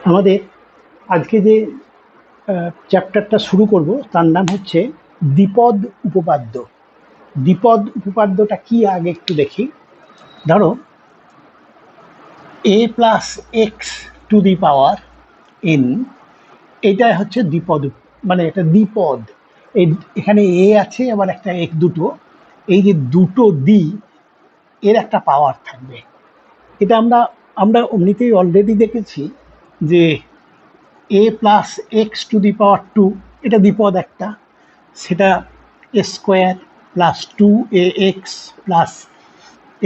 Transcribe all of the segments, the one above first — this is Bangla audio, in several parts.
আমাদের আজকে যে চ্যাপ্টারটা শুরু করব তার নাম হচ্ছে দ্বিপদ উপপাদ্য। দ্বিপদ উপপাদ্যটা কি আগে একটু দেখি। ধরো a plus x to the power n, এটা হচ্ছে দ্বিপদ, মানে এটা দ্বিপদ। এই এখানে এ আছে আবার একটা এক, দুটো, এই যে দুটো দ্বি, এর একটা পাওয়ার থাকবে। এটা আমরা আমরা এমনিতেই অলরেডি দেখেছি যে a plus x to the power two, এটা দ্বিপদ একটা, সেটা a square plus two a x plus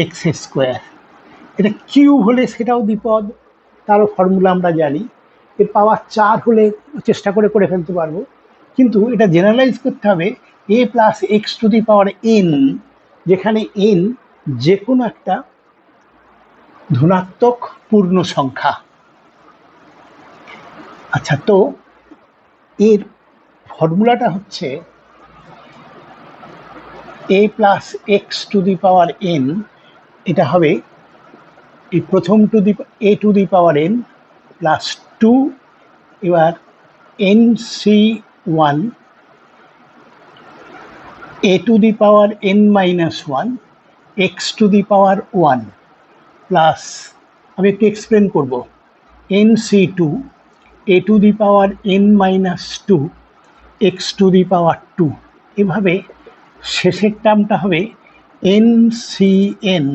x square. এটা কিউ হলে সেটাও দ্বিপদ, তারও ফর্মুলা আমরা জানি। এর পাওয়ার চার হলে চেষ্টা করে করে ফেলতে পারবো, কিন্তু এটা জেনারেলাইজ করতে হবে a plus x to the power n, যেখানে এন যে কোনো একটা ধনাত্মক পূর্ণ সংখ্যা। আচ্ছা, তো এর ফর্মুলাটা হচ্ছে a plus x to the power n, এটা হবে এই প্রথম to the a to the power n plus to, এবার n C one a to the power n minus one x to the power one plus, আমি একটু এক্সপ্লেন করবো, n C two a to the power n minus two x to the power two. এভাবে শেষের টার্মটা হবে n C n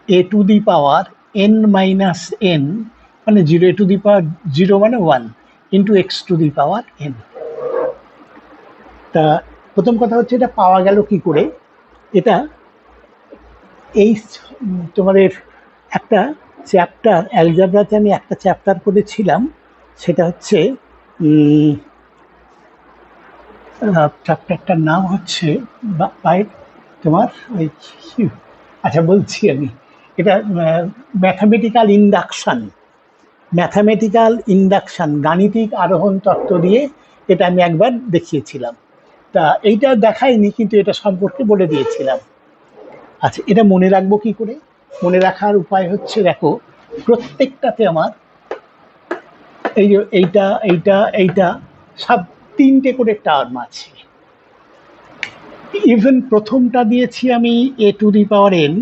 a to the power n minus n, মানে zero, a to the power zero মানে one, into x to the power n. তা প্রথম কথা হচ্ছে এটা পাওয়া গেল কি করে। এটা এই তোমাদের একটা চ্যাপ্টার অ্যালজাব্রাতে আমি একটা চ্যাপ্টার করেছিলাম, সেটা হচ্ছে চ্যাপ্টারটার নাম হচ্ছে তোমার ওই, আচ্ছা বলছি আমি, এটা ম্যাথামেটিক্যাল ইন্ডাকশন। ম্যাথামেটিক্যাল ইন্ডাকশন, গাণিতিক আরোহণ তত্ত্ব দিয়ে এটা আমি একবার দেখিয়েছিলাম। তা এইটা দেখাইনি, কিন্তু এটা সম্পর্কে বলে দিয়েছিলাম। আচ্ছা, এটা মনে রাখবো কি করে? মনে রাখার উপায় হচ্ছে, দেখো প্রত্যেকটাতে আমার এই যে এইটা এইটা এইটা সব তিনটে করে টার্ম আছে। ইভেন প্রথমটা দিয়েছি আমি এ টু দি পাওয়ার এন,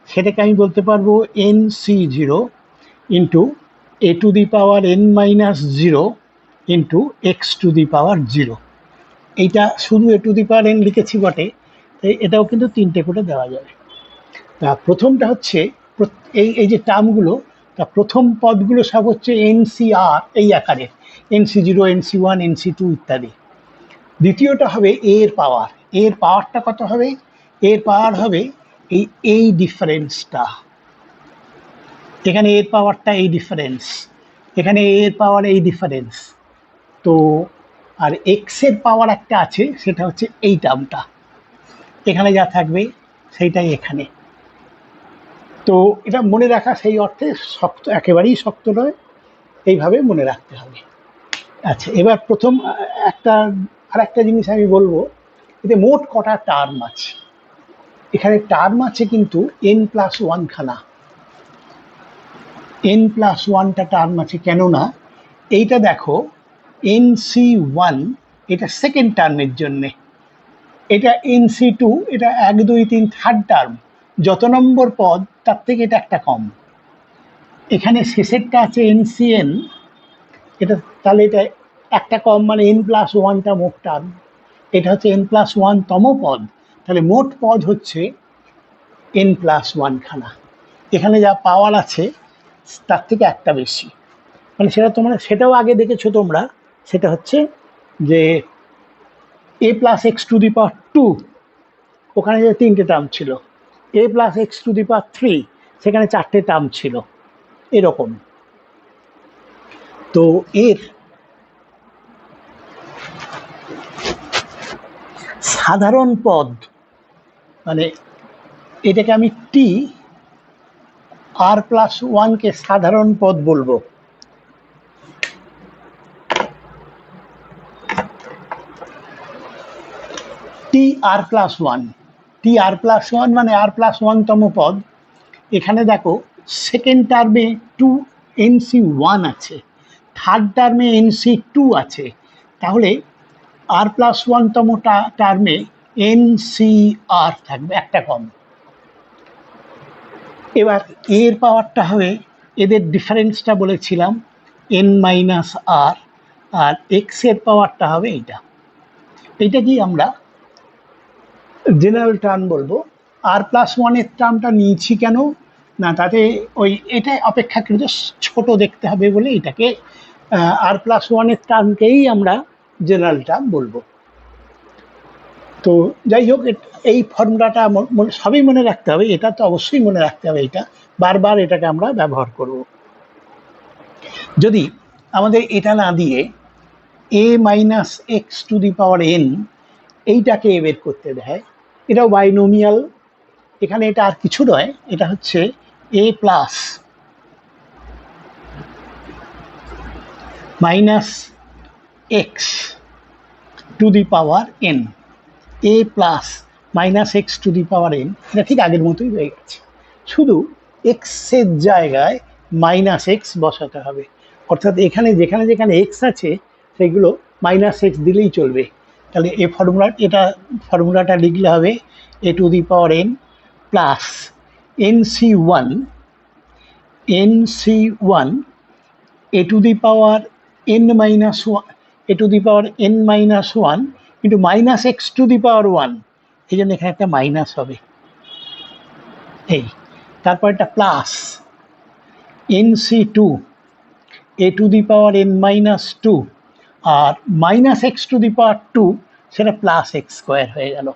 সেটাকে আমি বলতে পারবো n C zero into a to the power n minus zero into x to the power zero. এইটা শুধু এ টু দি পাওয়ার এন লিখেছি বটে, এটাও কিন্তু তিনটে করে দেওয়া যাবে। তা প্রথমটা হচ্ছে এই এই যে টার্মগুলো, তা প্রথম পদগুলো সব হচ্ছে এন সি আর এই আকারে, n C zero n C one n C two ইত্যাদি। দ্বিতীয়টা হবে এর পাওয়ার, এর পাওয়ারটা কত হবে? এর পাওয়ার হবে এই এই ডিফারেন্সটা, এখানে এর পাওয়ারটা এই ডিফারেন্স, এখানে এর পাওয়ার এই ডিফারেন্স। তো আর এক্স এর পাওয়ার একটা আছে, সেটা হচ্ছে এই টার্মটা, এখানে যা থাকবে সেইটাই এখানে। তো এটা মনে রাখা সেই অর্থে শক্ত, একেবারেই শক্ত নয়, এইভাবে মনে রাখতে হবে। আচ্ছা, এবার প্রথম একটা আর একটা জিনিস আমি বলবো, এতে মোট কটা টার্ম আছে। এখানে টার্ম আছে কিন্তু এন প্লাস ওয়ান খানা, এন প্লাস ওয়ানটা টার্ম আছে। কেননা এইটা দেখো এন সি ওয়ান, এটা সেকেন্ড টার্মের জন্যে, এটা এন সি টু, এটা এক দুই তিন থার্ড টার্ম, যত নম্বর পদ তার থেকে এটা একটা কম। এখানে শেষেরটা আছে এন সি এন, এটা তাহলে এটা একটা কম, মানে এন প্লাস ওয়ানটা মোট টার্ম, এটা হচ্ছে এন প্লাস ওয়ান তম পদ, তাহলে মোট পদ হচ্ছে এন প্লাস ওয়ান খানা। এখানে যা পাওয়ার আছে তার থেকে একটা বেশি, মানে সেটা তোমরা সেটাও আগে দেখেছো তোমরা, সেটা হচ্ছে যে a plus x to the power two, ওখানে যে তিনটে টার্ম ছিল, a plus x to the power three, সেখানে চারটে টার্ম ছিল, এরকম। তো এর সাধারণ পদ, মানে এটাকে আমি টি আর প্লাস ওয়ানকে সাধারণ পদ বলবো। টি আর প্লাস ওয়ান, টি আর প্লাস ওয়ান মানে আর প্লাস ওয়ান তম পদ। এখানে দেখো সেকেন্ড টার্মে টু NC1 আছে, থার্ড টার্মে NC2 আছে, তাহলে r+1তম টার্মে NCr থাকবে, একটা কম। এবার এর পাওয়ারটা হবে, এদের ডিফারেন্সটা বলেছিলাম n-r, আর x এর পাওয়ারটা হবে এইটা কি আমরা জেনারেল টার্ম বলবো। r+1 এর টার্মটা নিয়েছি কেন না, তাতে এটা অপেক্ষাকৃত ছোট দেখতে হবে বলে এটাকে r+1 এর টার্মকেই আমরা জেনারেল টার্ম বলবো। তো যাই হোক, এই ফর্মুলাটা সবই মনে রাখতে হবে, এটা তো অবশ্যই মনে রাখতে হবে, এটা বারবার এটাকে আমরা ব্যবহার করব। যদি আমাদের এটা না দিয়ে a-x⁴n এইটাকে বের করতে দেয়, এটাও বাইনোমিয়াল, এখানে এটা আর কিছু নয়, এটা হচ্ছে a plus -x⁴n, a plus -x⁴n, এটা ঠিক আগের মতোই হয়ে গেছে, শুধু x এর জায়গায় -x বসাতে হবে, অর্থাৎ এখানে যেখানে যেখানে x আছে সেগুলো -x দিলেই চলবে। তাহলে এটা ফর্মুলাটা লিখলে হবে a⁴n প্লাস NC1 a⁴n -1 কিন্তু -x⁴1, এই জন্য এখানে একটা মাইনাস হবে, তারপর একটা প্লাস NC2 a⁴n -2, আর -x⁴2 সেটা +x² হয়ে গেল।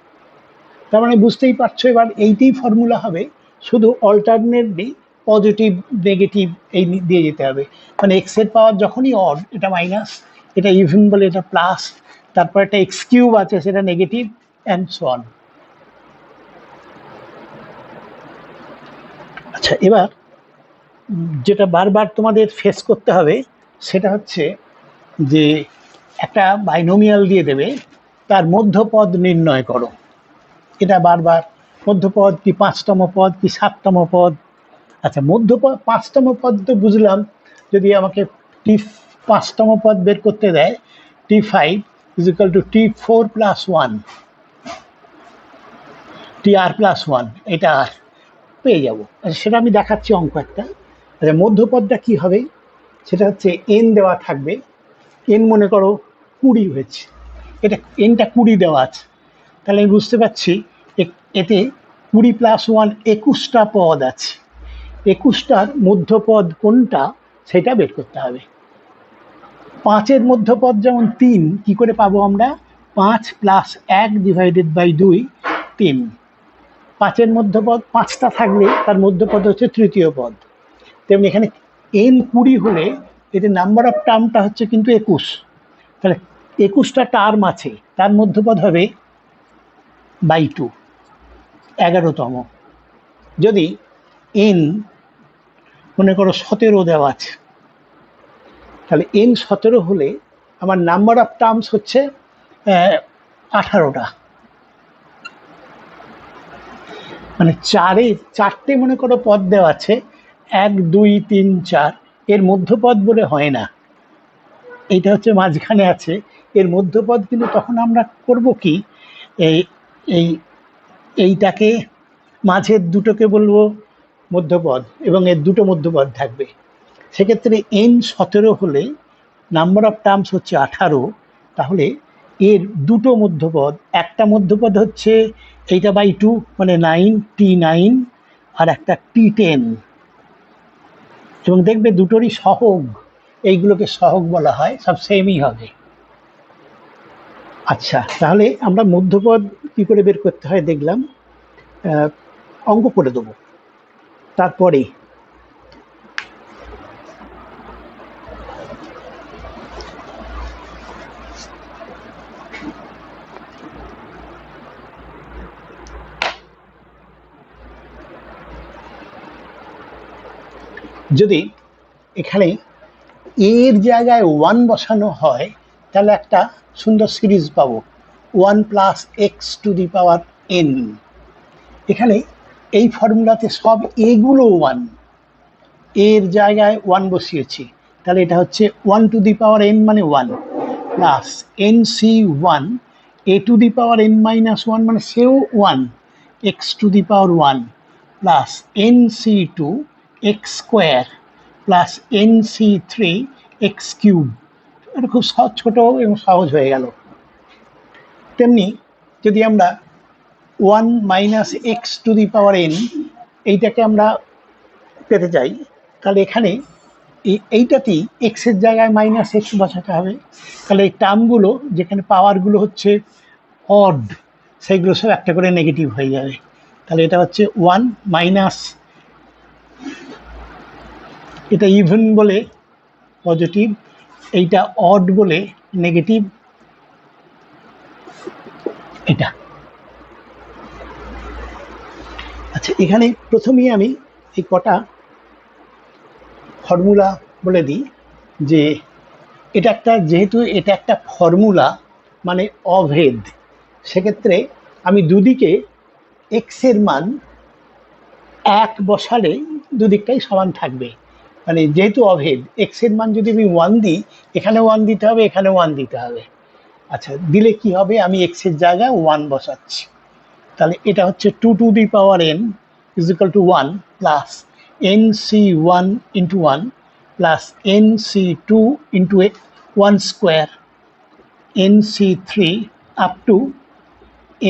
তার মানে বুঝতেই পারছো, এবার এইটাই ফর্মুলা হবে, শুধু অল্টারনেটলি পজিটিভ নেগেটিভ এই দিয়ে যেতে হবে, মানে x এর পাওয়ার যখনই অড এটা মাইনাস, এটা ইভেন বলে এটা প্লাস, তারপর একটা x³ আছে সেটা নেগেটিভ, অ্যান্ড সো অন। আচ্ছা, এবার যেটা বারবার তোমাদের ফেস করতে হবে সেটা হচ্ছে যে একটা বাইনোমিয়াল দিয়ে দেবে, তার মধ্যপদ নির্ণয় করো। এটা বারবার, মধ্যপদ কি 5তম পদ কি 7তম পদ। আচ্ছা, মধ্যপদ 5তম পদ তো বুঝলাম, যদি আমাকে t5তম পদ বের করতে দেয়, t5 = t4 + 1 tr+1, এটা আর পেয়ে যাবো। আচ্ছা, সেটা আমি দেখাচ্ছি অঙ্ক একটা। আচ্ছা, মধ্যপদটা কি হবে, সেটা হচ্ছে n দেওয়া থাকবে, n মনে করো 20 হয়েছে, এটা nটা 20 দেওয়া আছে, তাহলে আমি বুঝতে পারছি এতে 20 + 1 21টা পদ আছে, 21টার মধ্যপদ কোনটা সেটা বের করতে হবে। 5-এর মধ্যপদ যেমন 3, কি করে পাবো আমরা, 5 + 1 / 2 3, 5-এর মধ্যপদ 5টা থাকলে তার মধ্যপদ হচ্ছে তৃতীয় পদ, তেমনি এখানে n 20 হলে এতে নাম্বার অফ টার্মটা হচ্ছে কিন্তু 21, তাহলে 21টা টার্ম আছে, তার মধ্যপদ হবে /2, 11তম। যদি n মনে করো 17 দেওয়া আছে, তাহলে n 17 হলে আমার নাম্বার অফ টার্মস হচ্ছে 18টা, মানে 4টে মনে করো পদ দেওয়া আছে, 1 2 3 4, এর মধ্যপদ বলে হয় না, এইটা হচ্ছে মাঝখানে আছে এর মধ্যপদ, কিন্তু তখন আমরা করব কি, এইটাকে মাঝের দুটোকে বলবো মধ্যপদ, এবং এর দুটো মধ্যপদ থাকবে, সেক্ষেত্রে n 17 হলে নাম্বার অফ টার্মস হচ্ছে 18, তাহলে এর দুটো মধ্যপদ, একটা মধ্যপদ হচ্ছে এইটা /2 মানে 9 t9, আর একটা t10, এবং দেখবে দুটোরই সহগ, এইগুলোকে সহগ বলা হয়, সব সেমই হবে। আচ্ছা, তাহলে আমরা মধ্যপদ কি করে বের করতে হয় দেখলাম, অঙ্ক করে দেবো। তারপরে যদি এখানে এর জায়গায় 1 বসানো হয়, তাহলে একটা সুন্দর সিরিজ পাবো, 1 + x⁴n। এখানে এই ফর্মুলাতে সব এগুলো 1, এর জায়গায় 1 বসিয়েছি, তাহলে এটা হচ্ছে 1 টু দি পাওয়ার n মানে 1 plus nc1 a to the power n minus 1 মানে সেও 1 x to the power 1 plus nc2 x square plus nc3 x cube. এটা খুব ছোট এবং সহজ হয়ে গেল। তেমনি যদি আমরা 1 minus x to the power n এইটাকে আমরা পেতে চাই, তাহলে এখানে এইটাতেই এক্স এর জায়গায় মাইনাস এক্স বসাতে হবে। তাহলে এই টার্মগুলো যেখানে পাওয়ারগুলো হচ্ছে অড, সেইগুলো সব একটা করে নেগেটিভ হয়ে যাবে। তাহলে এটা হচ্ছে 1 মাইনাস, এটা ইভেন বলে পজিটিভ, এইটা অড বলে নেগেটিভ, এটা। আচ্ছা, এখানে প্রথমেই আমি এই কটা ফর্মুলা বলে দিই যে এটা একটা, যেহেতু এটা একটা ফর্মুলা মানে অভেদ, সেক্ষেত্রে আমি দুদিকে এক্স এর মান 1 বসালে দুদিকটাই সমান থাকবে। মানে যেহেতু অভেদ, এক্স এর মান যদি আমি 1 দিই, এখানে 1 দিতে হবে, এখানে 1 দিতে হবে। আচ্ছা, দিলে কি হবে, আমি এক্স এর জায়গায় 1 বসাচ্ছি। তাহলে এটা হচ্ছে 2 to the power n is equal two 1 plus nc1 into 1 plus nc2 into 1 square nc3 up to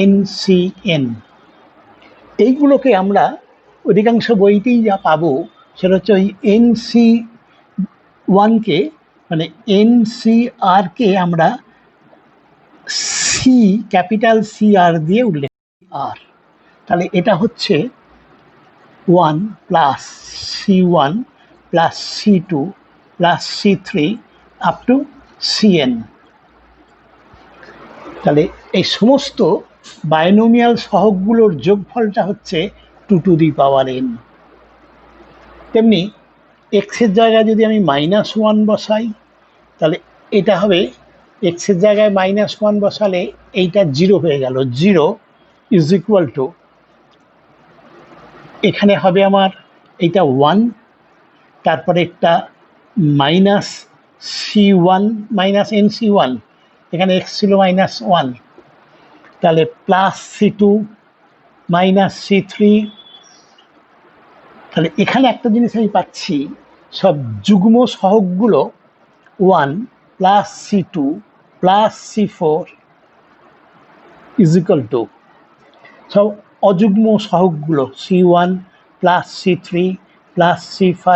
ncn। এইগুলোকে আমরা অধিকাংশ বইতেই যা পাবো সেটা হচ্ছে ওই nc1কে মানে ncrকে আমরা সি, ক্যাপিটাল সি আর দিয়ে উল্লেখ আর। তাহলে এটা হচ্ছে 1 plus c1 plus c2 plus c3 up to cn। তাহলে এই সমস্ত বাইনোমিয়াল সহগগুলোর যোগফলটা হচ্ছে 2 টু দি পাওয়ার n। তেমনি এক্স এর জায়গায় যদি আমি -1 বসাই, তাহলে এটা হবে, এক্স এর জায়গায় -1 বসালে এইটা 0 হয়ে গেল, 0 ইজ ইকুয়াল টু, এখানে হবে আমার এইটা 1, তারপরে একটা মাইনাস c1 মাইনাস nc1, এখানে এক্স ছিল -1, তাহলে প্লাস c2 মাইনাস c3। তাহলে এখানে একটা জিনিস আমি পাচ্ছি, সব যুগ্ম সহগগুলো 1 plus c2 plus c4 is equal two, সব অযুগ্ম সহগগুলো c1 plus c3 plus c5।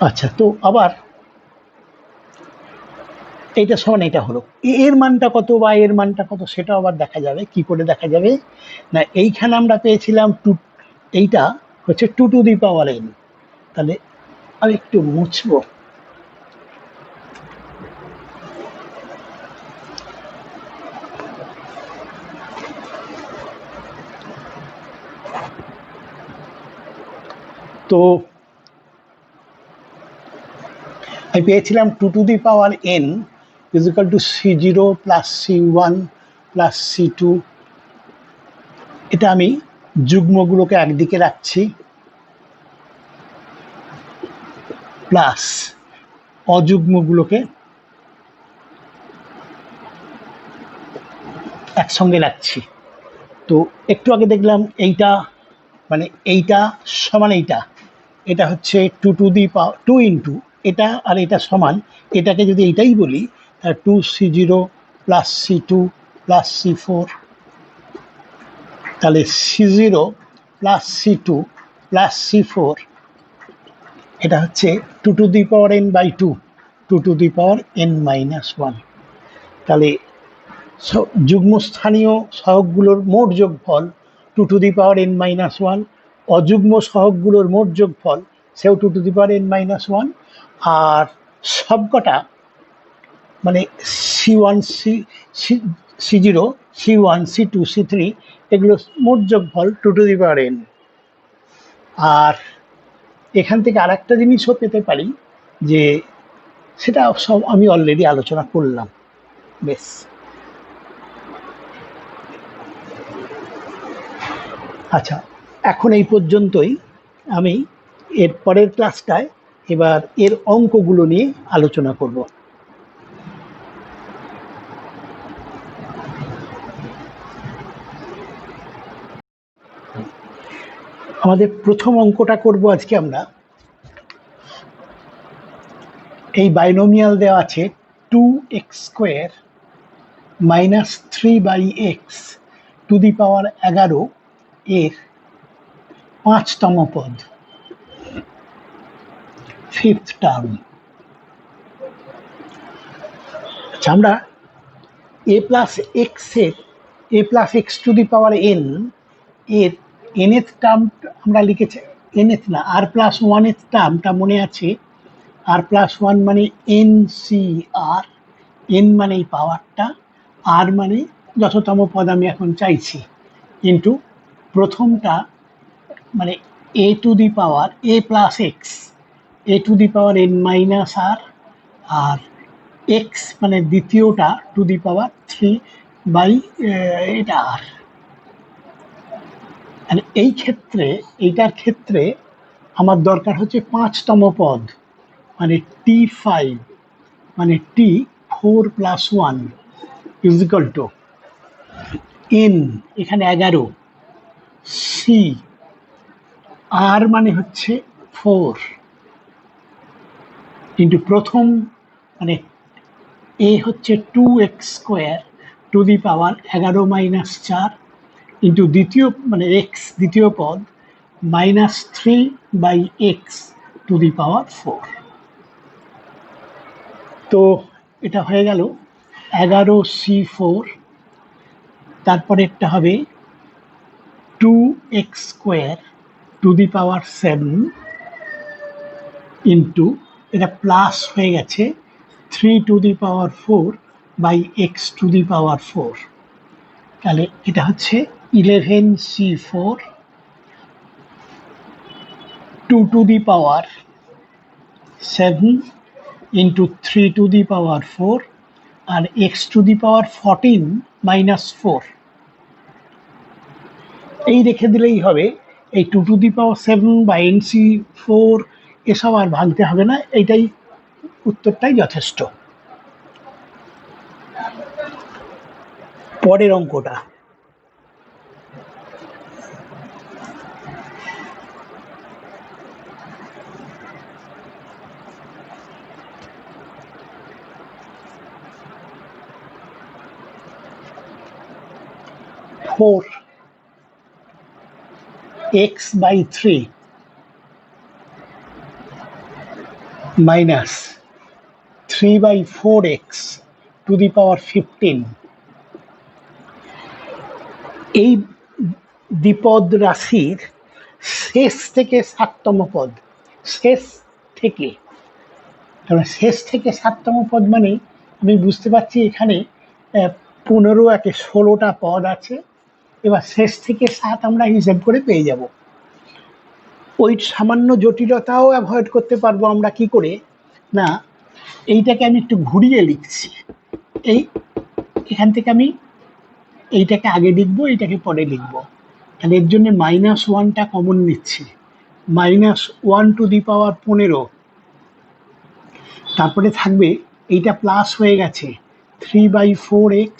আচ্ছা, তো আবার এইটা সমান এটা হলো, এর মানটা কত বা এর মানটা কত সেটা আবার দেখা যাবে। কি করে দেখা যাবে না, এইখানে আমরা পেয়েছিলাম 2, এইটা হচ্ছে 2 টু দি পাওয়ার n। তাহলে আমি একটু মুছবো, তো আমি পেয়েছিলাম 2 to the power n is equal two c0 plus c1 plus c2। এটা আমি যুগ্মগুলোকে একদিকে রাখছি, প্লাস অযুগ্মগুলোকে একসঙ্গে রাখছি। তো একটু আগে দেখলাম এইটা মানে এইটা সমান এইটা, এটা হচ্ছে 2 টু দি পাওয়ার 2 ইন্টু এটা, আর এটা সমান, এটাকে যদি এইটাই বলি তাহলে 2c0 plus c2 plus c4, তাহলে c0 plus c2 plus c4 এটা হচ্ছে 2 to the power n by 2, 2 to the power n minus 1। তাহলে যুগ্মস্থানীয় সহগগুলোর মোট যোগফল 2 to the power n minus 1, অযুগ্ম সহগগুলোর মোট যোগফল সেও 2 to the power n minus 1, আর সবকটা মানে c1 c0 c1 c2 c3 এগুলো মোট যোগফল 2 টু দি পাওয়ার n। আর এখান থেকে আর একটা জিনিসও পেতে পারি, যে সেটা সব আমি অলরেডি আলোচনা করলাম। বেশ, আচ্ছা, এখন এই পর্যন্তই। আমি এর পরের ক্লাসটায় এবার এর অঙ্কগুলো নিয়ে আলোচনা করব। আমাদের প্রথম অঙ্কটা করব আজকে আমরা। এই বাইনোমিয়াল দেওয়া আছে 2x² minus 3/x two the পাওয়ার 11 এর 5তম পদ, ফিফথ টার্ম। আচ্ছা, আমরা a plus x to the power n এর nth টার্ম আমরা লিখেছি, nth না, r+1th টার্মটা মনে আছে। r+1 মানে NCR, n মানে এই পাওয়ারটা, r মানে যততম পদ আমি এখন চাইছি, কিন্তু প্রথমটা মানে a to the power a plus x, a to the power n minus r, আর x মানে দ্বিতীয়টা টু দি পাওয়ার 3 এটা r। আর এইটার ক্ষেত্রে আমার দরকার হচ্ছে 5তম পদ, মানে t5, মানে t4+1 is equal two n, এখানে 11, c, r মানে হচ্ছে 4, কিন্তু প্রথম মানে a হচ্ছে 2x² two the power 11 minus 4, into দ্বিতীয় মানে x দ্বিতীয় পদ -3/x টু দি পাওয়ার 4। তো এটা হয়ে গেল 11c4। তারপরে একটা হবে 2x² two the power 7 into, এটা প্লাস হয়ে গেছে 3 to the power 4/x two the power 4। তাহলে এটা হচ্ছে 11c4, 2 to the power 7 into 3 to the power 4, আর x to the power 14 minus 4। এই রেখে দিলেই হবে। এই 2 টু দি পাওয়ার 7 বা NC4 এসব আর ভাঙতে হবে না, এইটাই উত্তরটাই যথেষ্ট। পরের অঙ্কটা, four x/3 minus 3/4x to the power 15। এই দ্বিপদ রাশির শেষ থেকে 7তম পদ, শেষ থেকে, কারণ শেষ থেকে 7তম পদ মানে আমি বুঝতে পারছি এখানে 15 একে 16টা পদ আছে। এবার শেষ থেকে 7 আমরা হিসেব করে পেয়ে যাব। ওই সামান্য জটিলতাও অ্যাভয়েড করতে পারবো আমরা কি করে না, এইটাকে আমি একটু ঘুরিয়ে লিখছি। এখান থেকে আমি এইটাকে আগে লিখবো, এইটাকে পরে লিখবো। তাহলে এর জন্য -1টা কমন নিচ্ছি, -1 টু দি পাওয়ার 15। তারপরে থাকবে এইটা প্লাস হয়ে গেছে 3/4x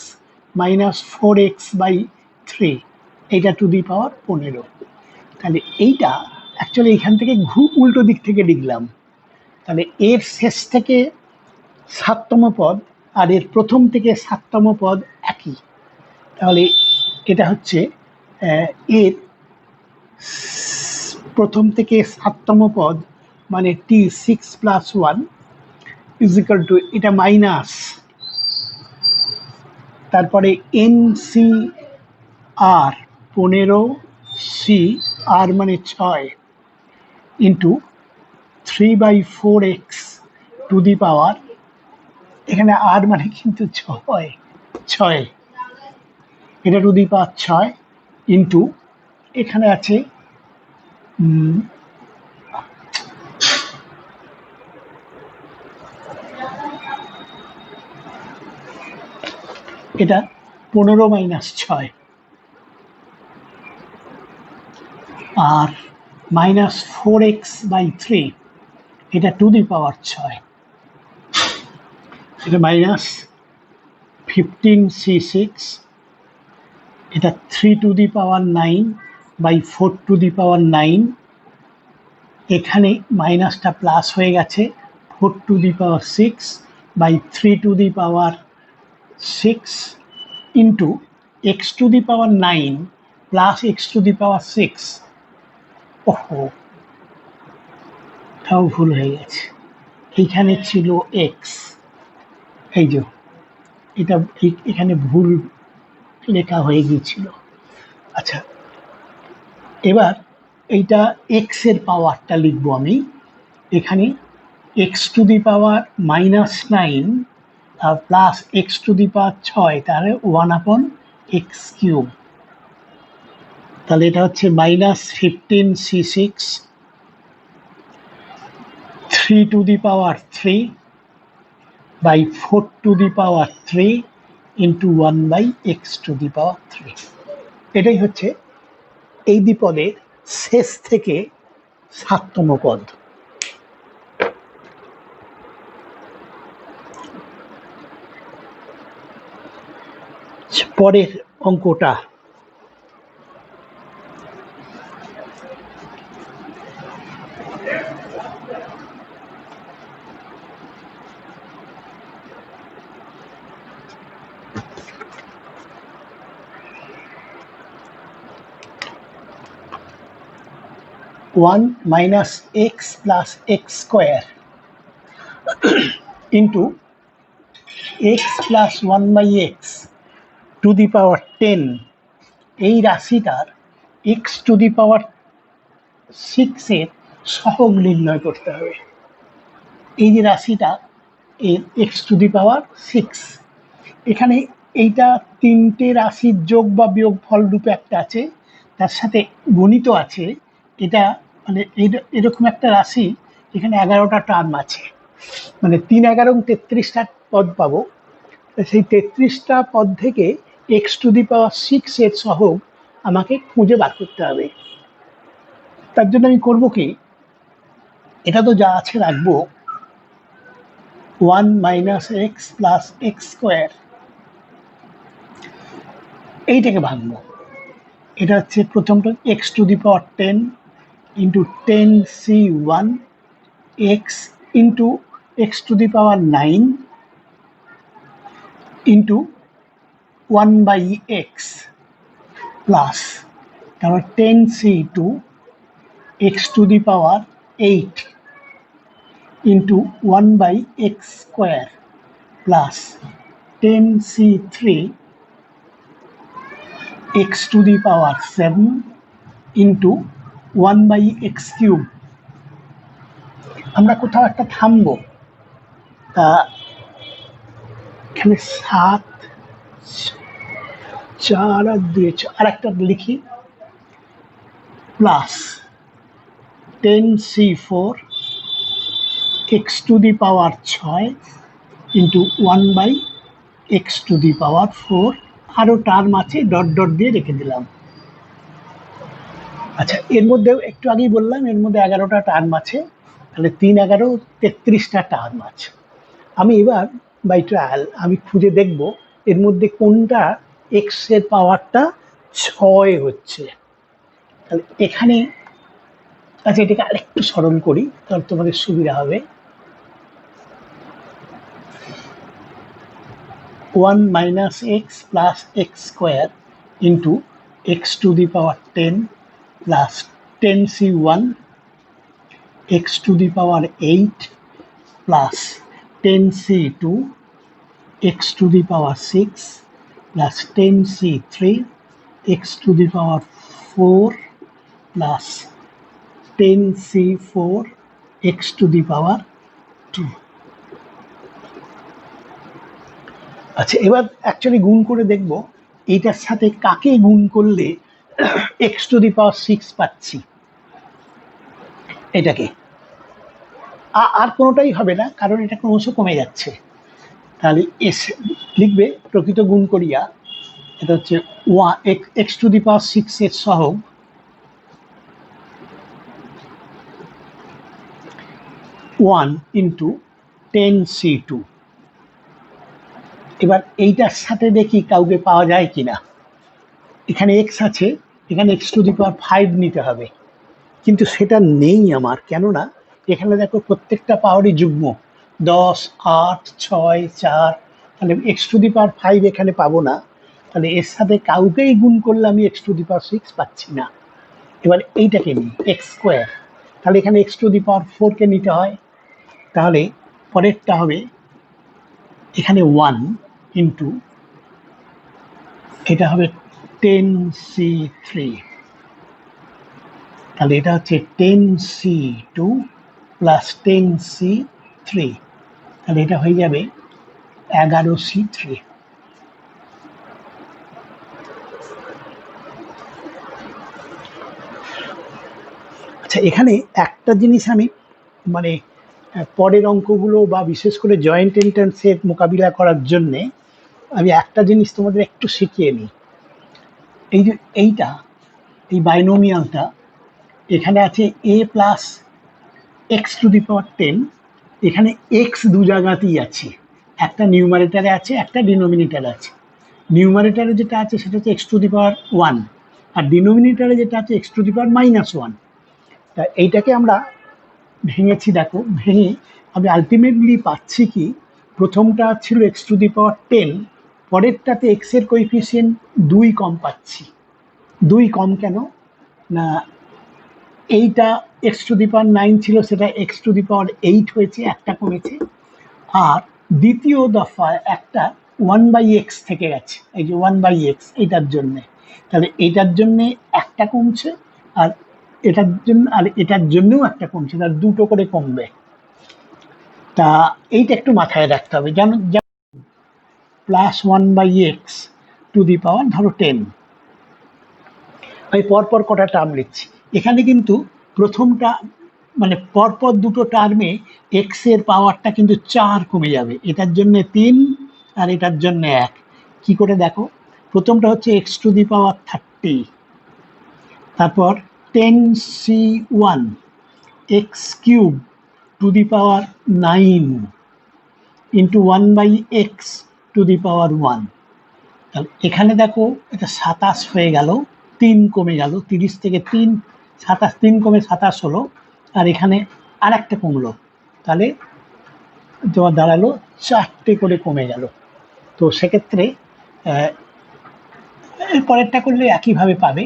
মাইনাস 4x/3, এইটা টু দি পাওয়ার 15। তাহলে এইটা অ্যাকচুয়ালি এখান থেকে উল্টো দিক থেকে লিখলাম। তাহলে এর শেষ থেকে 7তম পদ আর এর প্রথম থেকে 7তম পদ একই। তাহলে এটা হচ্ছে এর প্রথম থেকে 7তম পদ মানে t6+1 ইজ ইকুয়াল টু, এটা মাইনাস, তারপরে NCR 15c, r মানে 6, ইন্টু 3/4x টু দি পাওয়ার, এখানে r মানে কিন্তু 6, এটা টু দি পাওয়ার 6, ইন্টু এখানে আছে এটা 15 - 6, আর -4x/3 এটা টু দি পাওয়ার 6, এটা -15c6, এটা 3 to the power 9/4 two the power 9, এখানে মাইনাসটা প্লাস হয়ে গেছে 4 to the power 6/3 to the power 6 into x to the power 9 plus x to the power 6। ওহো, তাও ভুল হয়ে গেছে, এইখানে ছিল x, এই যে এটা এখানে ভুল লেখা হয়ে গিয়েছিল। আচ্ছা, এবার এইটা x এর পাওয়ারটা লিখবো আমি, এখানে x টু দি পাওয়ার -9 আর plus x to the power 6, তাহলে 1/x³। তাহলে এটা হচ্ছে -15c6 3 to the power 3/4 to the power 3 into 1/x³। এটাই হচ্ছে এই দ্বিপদের শেষ থেকে 7তম পদ। পরের অঙ্কটা (1 - x + x² into x + 1/x to the power 10) এই রাশিটার x টু দি পাওয়ার 6 এর সহগ নির্ণয় করতে হবে। এই যে রাশিটা এর x টু দি পাওয়ার 6, এখানে এইটা তিনটে রাশির যোগ বা বিয়োগফল রূপে একটা আছে, তার সাথে গণিত আছে। এটা মানে এরকম একটা রাশি, এখানে 11টা টার্ম আছে, মানে 3, 11 এবং 33টা পদ পাবো। সেই 33টা পদ থেকে x টু দি পাওয়ার 6 এর সহগ আমাকে খুঁজে বার করতে হবে। তার জন্য আমি করবো কি, এটা তো যা আছে রাখবো, 1 - x + x², এইটাকে ভাঙবো। এটা হচ্ছে প্রথমটা x to the power 10 into 10c1 x into x to the power 9 into 1/x plus তারপর 10c2 x to the power 8 into 1/x² plus 10c3 x to the power 7 into 1/x³। আমরা কোথাও একটা থামবো, তা এখানে 7, 4 আর 2, আর একটা লিখি, plus 10c4 x to the power 6 into 1/x²। আরও টার্ম আছে, ডট ডট দিয়ে রেখে দিলাম। আচ্ছা, এর মধ্যেও একটু আগেই বললাম এর মধ্যে 11টা টার্ম আছে, তাহলে 3, 11, 33টা টার্ম আছে। আমি এবার বাই ট্রায়াল আমি খুঁজে দেখব এর মধ্যে কোনটা x এর পাওয়ারটা 6 হচ্ছে। তাহলে এখানে, আচ্ছা এটাকে আরেকটু সরল করি, তাহলে তোমাদের সুবিধা হবে। 1 - x + x² into x to the power 10 plus 10c1 x to the power 8 plus 10c2 x to the power 6 plus 10c3 x to the power 4 plus 10c4 x to the power 2। আচ্ছা, এবার অ্যাকচুয়ালি গুণ করে দেখব এইটার সাথে কাকে গুণ করলে x টু দি পাওয়ার 6 পাচ্ছি। এটাকে আর কোনোটাই হবে না, কারণ এটা ক্রমশ কমে যাচ্ছে। তাহলে এস লিখবে প্রকৃত গুণ করিয়া, এটা হচ্ছে x টু দি পাওয়ার 6 এর সহগ 1 ইন্টু 10c2। এবার এইটার সাথে দেখি কাউকে পাওয়া যায় কিনা। এখানে এক্স আছে, এখানে এক্স টু দি পাওয়ার 5 নিতে হবে, কিন্তু সেটা নেই আমার। কেননা এখানে দেখো প্রত্যেকটা পাওয়ারই যুগ্ম, 10, 8, 6, 4, তাহলে এক্স টু দি পাওয়ার 5 এখানে পাবো না। তাহলে এর সাথে কাউকেই গুণ করলে আমি এক্স টু দি পাওয়ার 6 পাচ্ছি না। এবার এইটাকে নিই এক্স স্কোয়ার, তাহলে এখানে এক্স টু দি পাওয়ার 4কে নিতে হয়। তাহলে পরেরটা হবে এখানে 1 ইন্টু, এটা হবে 10c3, তাহলে এটা হচ্ছে 10c2 প্লাস 10c3, তাহলে এটা হয়ে যাবে 11c3। আচ্ছা, এখানে একটা জিনিস আমি মানে পরের অঙ্কগুলো বা বিশেষ করে জয়েন্ট এন্ট্রান্সের মোকাবিলা করার জন্যে আমি একটা জিনিস তোমাদের একটু শিখিয়ে নিই। এই যে এইটা, এই বাইনোমিয়ালটা, এখানে আছে a plus x to the power 10, এখানে এক্স দু জায়গাতেই আছে, একটা নিউমারেটারে আছে, একটা ডিনোমিনেটারে আছে। নিউমারেটারে যেটা আছে সেটা হচ্ছে এক্স টু দি পাওয়ার 1, আর ডিনোমিনেটারে যেটা আছে এক্স টু দি পাওয়ার -1। তা এইটাকে আমরা ভেঙেছি, দেখো ভেঙে আমি আলটিমেটলি পাচ্ছি কি, প্রথমটা ছিল এক্স টু দি পাওয়ার 10, পরেরটাতে এক্স এর কোএফিসিয়েন্ট 2 কম পাচ্ছি। 2 কম কেন না, এইটা এক্স টু দি পাওয়ার 9 ছিল, সেটা এক্স টু দি পাওয়ার 8 হয়েছে, একটা কমেছে। আর দ্বিতীয় দফায় একটা 1/x থেকে গেছে, এই যে 1/x, এটার জন্যে। তাহলে এটার জন্যে একটা কমছে, আর এটার জন্য, আর এটার জন্যও একটা কমছে, তার দুটো করে কমবে। তা এইটা একটু মাথায় রাখতে হবে, যেন প্লাস 1/x টু দি পাওয়ার ধরো 10। আমি পরপর কটা টার্ম লিখছি, এখানে কিন্তু প্রথমটা মানে পরপর দুটো টার্মে এক্স এর পাওয়ারটা কিন্তু 4 কমে যাবে, এটার জন্য 3 আর এটার জন্য 1। কি করে দেখো, প্রথমটা হচ্ছে এক্স টু দি পাওয়ার 30, তারপর 10c1 x cube to the power 9 into 1/x to the power 1। তাহলে এখানে দেখো এটা 27 হয়ে গেল, 3 কমে গেল, 30 থেকে 3, 27, 3 কমে 27 হলো, আর এখানে আর একটা কমলো, তাহলে তোমার দাঁড়ালো 4টে করে কমে গেল। তো সেক্ষেত্রে এর পরেরটা করলে একইভাবে পাবে।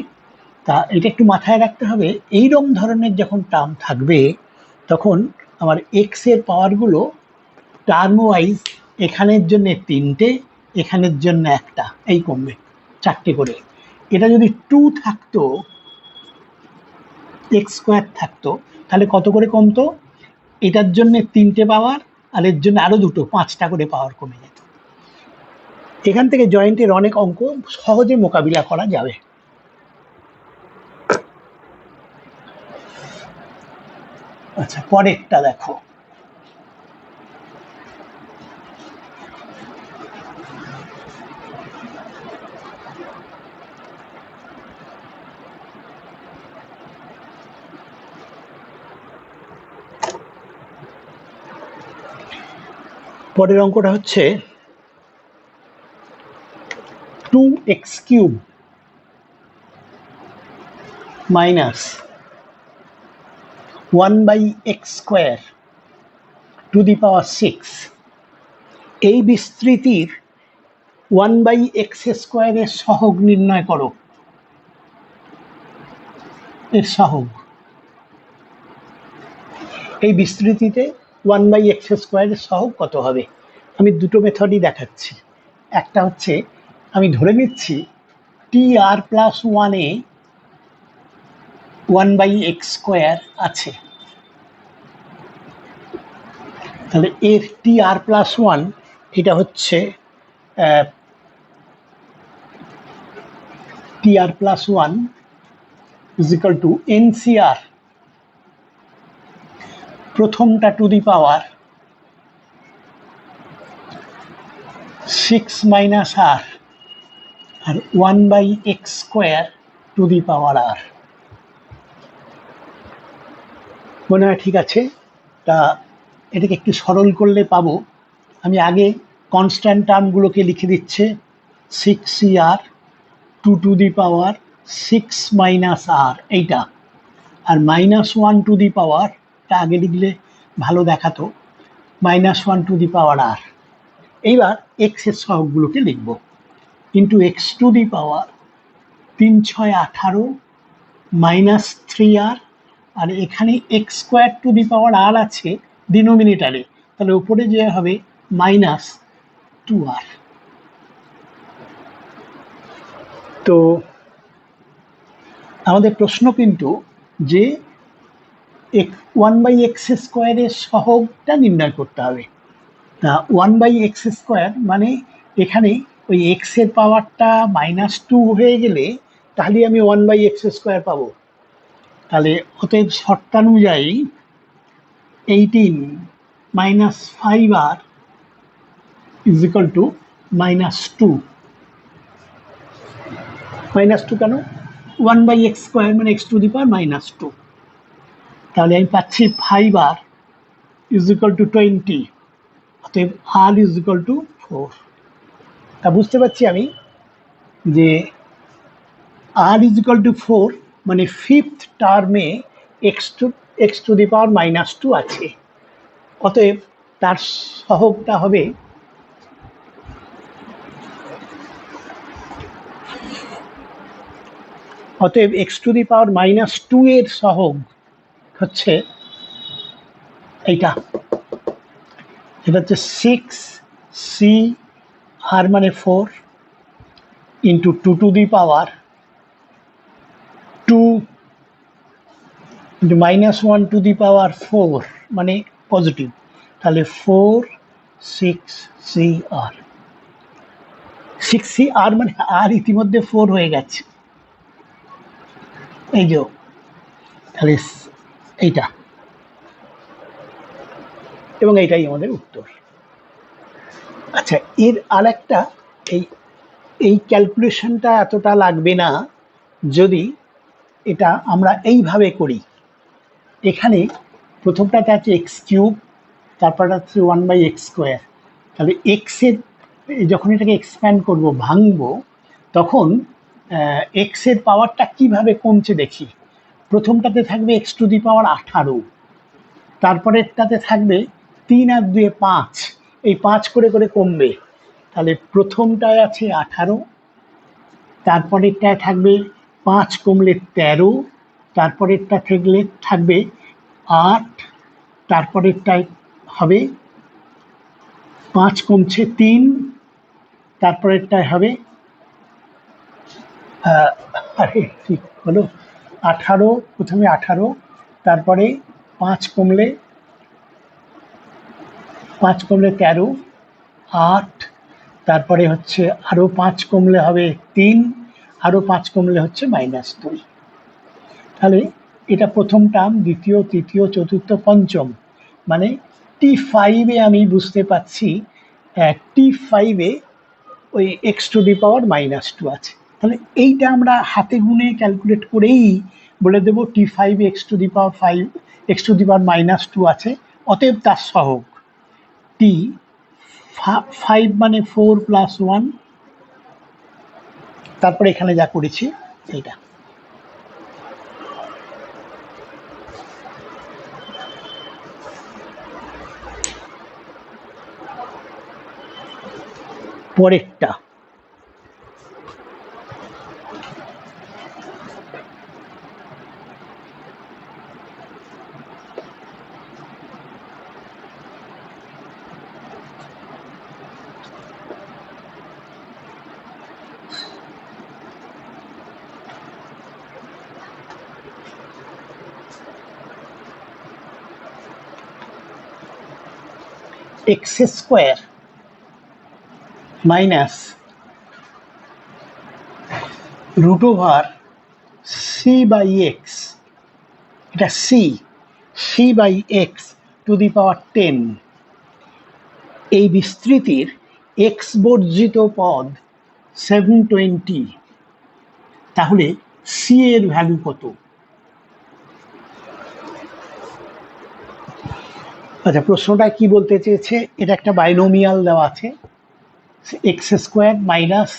তা এটা একটু মাথায় রাখতে হবে, এইরকম ধরনের যখন টার্ম থাকবে তখন আমার এক্স এর পাওয়ারগুলো টার্ম ওয়াইজ এখানের জন্য 3টে, এখানের জন্য একটা, এই কমবে 4টে করে। এটা যদি 2 থাকতো, এক্স স্কোয়ার থাকতো, তাহলে কত করে কমতো, এটার জন্য 3টে পাওয়ার, আর এর জন্য আরো দুটো, 5টা করে পাওয়ার কমে যেত। এখান থেকে জয়েন্টের অনেক অঙ্ক সহজে মোকাবিলা করা যাবে। আচ্ছা, পরেরটা দেখো, পরের অঙ্কটা হচ্ছে 2x³ minus 1/x² to the power 6, এই বিস্তৃতির 1/x² এর সহগ নির্ণয় করো। এর সহগ, এই বিস্তৃতিতে 1/x² এর সহগ কত হবে? আমি দুটো মেথডই দেখাচ্ছি। একটা হচ্ছে আমি ধরে নিচ্ছি tr+1 এ 1/x² আছে, তাহলে এর tr+1 এটা হচ্ছে tr+1 is equal to ncr, প্রথমটা to the power 6 minus r, আর 1/x² to the power r। মনে হয় ঠিক আছে। তা এটাকে একটু সরল করলে পাবো, আমি আগে কনস্ট্যান্ট টার্মগুলোকে লিখে দিচ্ছে 6cr 2 to the power 6 - r এইটা, আর -1 to the power আগে লিখলে ভালো দেখাতো, -1 to the power r। এইবার x এর সহগগুলোকে লিখব, ইন্টু x⁴ 3 × 6 = 18 -3r, আর এখানে x² আছে ডিনোমিনেটারে, তাহলে উপরে যে হবে -2r। তো আমাদের প্রশ্ন কিন্তু যে 1/x² এর সহগটা নির্ণয় করতে হবে। 1/x² মানে এখানে ওই x এর পাওয়ারটা -2 হয়ে গেলে তাহলে আমি 1/x² পাবো। তাহলে অতএব শর্তানুযায়ী 18 - 5r = -2। -2 কেন? 1/x² মানে x⁴ -2। তাহলে আমি পাচ্ছি 5r = 20, অতএব r = 4। তা বুঝতে পারছি আমি যে r = 4 মানে 5th টার্মে x⁴ -2 আছে, অতএব তার সহগটা হবে x⁻² এর সহগ হচ্ছে এইটা, এটা হচ্ছে 6cr মানে 4 × 2 to the power 2 × -1 to the power 4 মানে পজিটিভ, তাহলে 4 6cr মানে r ইতিমধ্যে 4 হয়ে গেছে, এই যে, তাহলে এইটা, এবং এইটাই আমাদের উত্তর। আচ্ছা, এর আর একটা, এই ক্যালকুলেশনটা এতটা লাগবে না যদি এটা আমরা এইভাবে করি। এখানে প্রথমটাতে আছে x3, তারপর আছে 1/x²। তাহলে x এর যখন এটাকে এক্সপ্যান্ড করব, ভাঙবো, তখন x এর পাওয়ারটা কিভাবে কমছে দেখি। প্রথমটাতে থাকবে x⁻18, তারপরেরটাতে থাকবে 3 আর 2 5, এই 5 করে করে কমবে। তাহলে প্রথমটায় আছে 18, তারপরেরটায় থাকবে 5 কমলে 13, তারপরেরটা থাকবে 8, তারপরেরটায় হবে 5 কমছে 3, তারপরেরটায় হবে ঠিক হলো 18, প্রথমে 18, তারপরে 5 কমলে 13, 8, তারপরে হচ্ছে আরো 5 কমলে হবে 3, আরো 5 কমলে হচ্ছে -2। তাহলে এটা প্রথম টার্ম, দ্বিতীয়, তৃতীয়, চতুর্থ, পঞ্চম, মানে T5-এ আমি বুঝতে পাচ্ছি T5-এ ওই x⁻² আছে। তাহলে এইটা আমরা হাতে গুনে ক্যালকুলেট করেই বলে দেবো T5-এ x⁻² আছে, অতএব তার সহগ T5 মানে 4 + 1, তারপরে এখানে যা করেছি এইটা। পরেরটা, x² মাইনাস √c/x, এটা c/x ⁻10, এই বিস্তৃতির x বর্জিত পদ 720, তাহলে c এর ভ্যালু কত? আচ্ছা, প্রশ্নটা কি বলতে চেয়েছে, এটা একটা বাইনোমিয়াল দেওয়া আছে, x square minus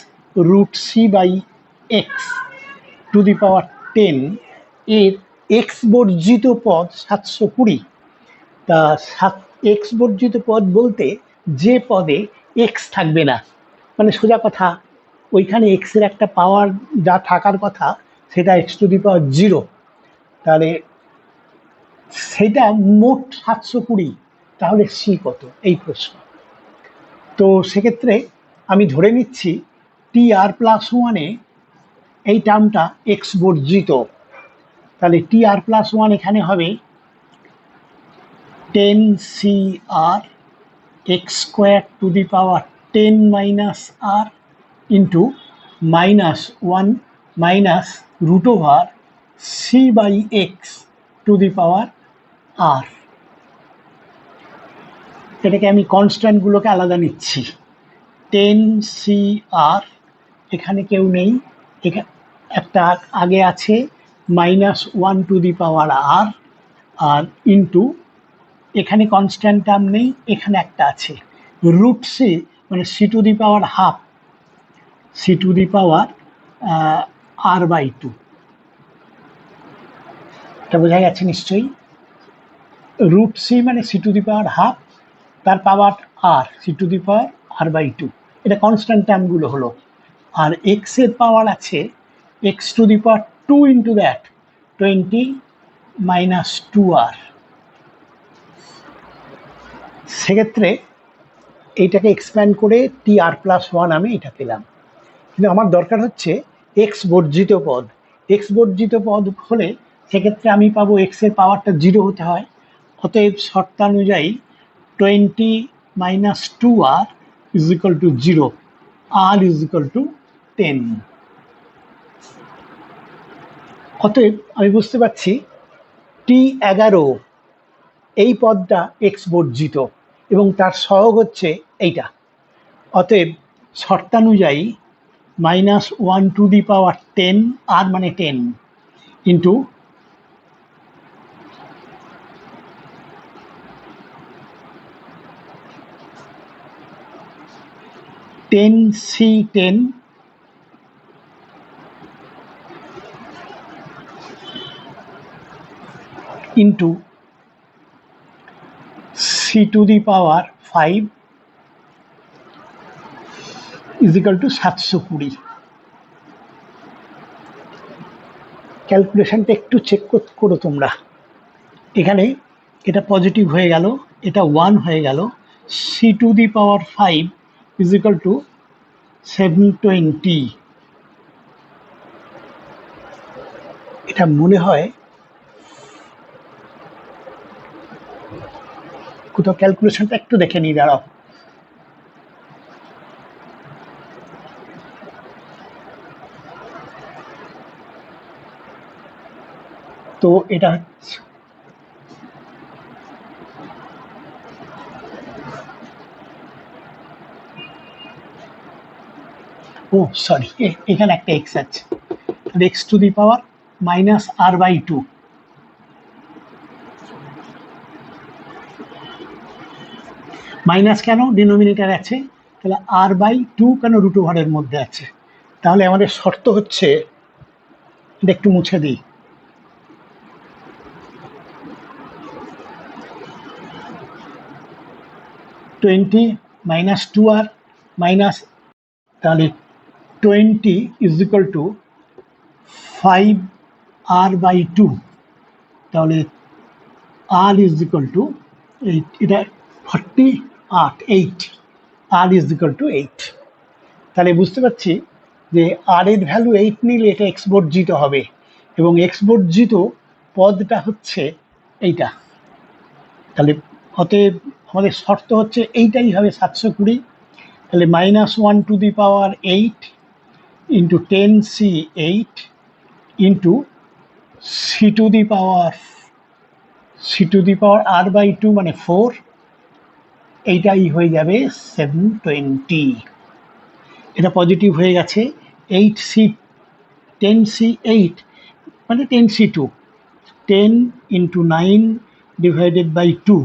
root c by x to the power 10 এর এক্স বর্জিত পদ 720। তা এক্স বর্জিত পদ বলতে যে পদে এক্স থাকবে না, মানে সোজা কথা ওইখানে এক্স এর একটা পাওয়ার যা থাকার কথা সেটা এক্স টু দি পাওয়ার 0, তাহলে সেটা মোট 720, তাহলে সি কত, এই প্রশ্ন। তো সেক্ষেত্রে আমি ধরে নিচ্ছি টি আর প্লাস ওয়ানে এই টার্মটা এক্স বর্জিত, তাহলে টি আর প্লাস ওয়ান এখানে হবে 10 CR x square to the power 10 minus r into minus one minus root over c by x to the power r. এটাকে আমি কনস্ট্যান্টগুলোকে আলাদা নিচ্ছি, 10 CR, এখানে কেউ নেই, এখানে একটা আগে আছে minus one to the power R, আর ইন্টু এখানে কনস্ট্যান্ট টার্ম নেই, এখানে একটা আছে রুট সি, মানে C to the power half, C to the power R by 2। এটা বোঝা গেছে নিশ্চয়ই, রুট সি মানে C to the power half, তার power R, C to the power R by 2, এটা কনস্ট্যান্ট টার্মগুলো হলো। আর এক্স এর পাওয়ার আছে x to the power 2 into that 20 minus 2r। সেক্ষেত্রে এইটাকে এক্সপ্যান্ড করে টি আর প্লাস ওয়ান আমি এটা পেলাম, কিন্তু আমার দরকার হচ্ছে এক্স বর্জিত পদ। এক্স বর্জিত পদ হলে সেক্ষেত্রে আমি পাবো এক্স এর পাওয়ারটা 0 হতে হয়, অতএব শর্তানুযায়ী 20 minus 2r is equal to 0, r is equal to 10। অতএব আমি বুঝতে পারছি T11 এই পদটা এক্স বর্জিত এবং তার সহগ হচ্ছে এইটা, অতএব শর্তানুযায়ী minus one to the power 10, r মানে 10, into ten C 10 into C to the power 5 is equal to 720। ক্যালকুলেশনটা একটু চেক করো তোমরা, এখানে এটা পজিটিভ হয়ে গেল, এটা 1 হয়ে গেল, C to the power 5 is equal to 720। এটা মনে হয় কোথাও ক্যালকুলেশনটা একটু দেখে নিই, দাঁড়াও। তো এটা ও সরি, এখানে একটা এক্স আছে, x to the power minus r by 2, minus কেন, ডিনোমিনেটর আছে, তাহলে আর বাই 2 কেন, রুট ওভারের মধ্যে আছে। তাহলে আমাদের শর্ত হচ্ছে, এটা একটু মুছে দিই, টোয়েন্টি মাইনাস 2r মাইনাস, তাহলে 20 is equal two 5r by 2, তাহলে r ইজ ইকুয়াল টু এটা 48, আর ইজ ইকুয়াল টু 8। তাহলে বুঝতে পারছি যে আর এর ভ্যালু 8 নিলে এটা এক্স বর্জিত হবে, এবং এক্স বর্জিত পদটা হচ্ছে এইটা। তাহলে অতএব আমাদের শর্ত হচ্ছে এইটাই হবে 720, তাহলে minus one to the power 8 into 10C8 into C to the power R by 2 মানে 4, এইটাই হয়ে যাবে 720। এটা পজিটিভ হয়ে গেছে, 10C8 মানে 10C2, 10 ইন্টু 9 ডিভাইডেড বাই 2,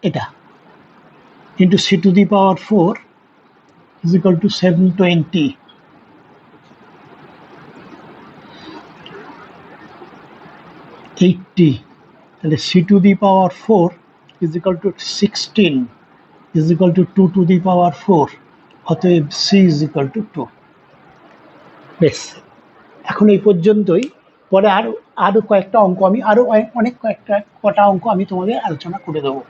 এটা into C to the power 4 is equal to 720। তাহলে C to the power 4 is equal to 16 is equal to 2 to the power 4, অতএব সি ইজ ইকুয়াল টু 2। বেশ, এখন এই পর্যন্তই। পরে আরো কয়েকটা অঙ্ক আমি আরো অনেক কটা অঙ্ক আমি তোমাদের আলোচনা করে দেবো।